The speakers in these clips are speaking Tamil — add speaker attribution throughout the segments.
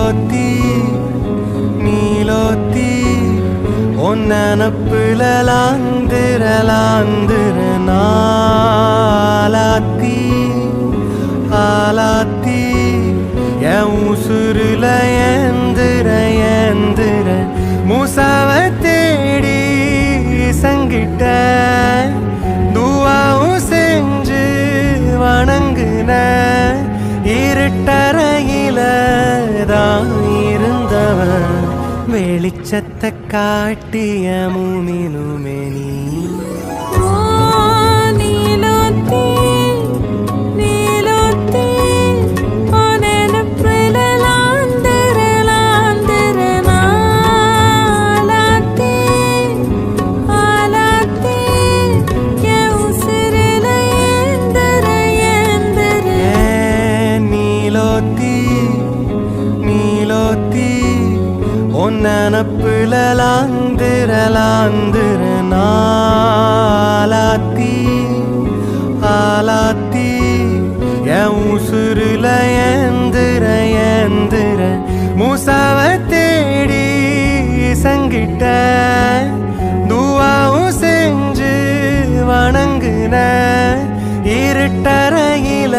Speaker 1: நீலோத்தி நீலோத்தி ஒன்னப்புல லாந்திர லாந்திர நாலாத்தி ஆலாத்தி என் உசுருல ஏந்திர ஏந்திர மூசாவ தேடி சங்கிட்ட துவாவும் செஞ்சு வணங்குன இருட்டறையில தான் இருந்தவன் வெளிச்சத்தை காட்டிய மூமினுமே நீ நனப்புல லாந்திர லாந்திர நாலாத்தி ஆலாத்தி என் உசுருல ஏந்திர ஏந்திர மூசாவ தேடி சங்கிட்ட துவாவும் செஞ்சு வணங்குன இருட்டறையில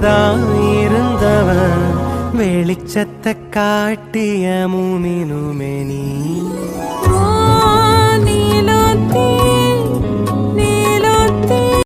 Speaker 1: தான் இருந்தவன் வெளிச்சத்தை காட்டிய மூமினுமே நீ
Speaker 2: நீலோத்தி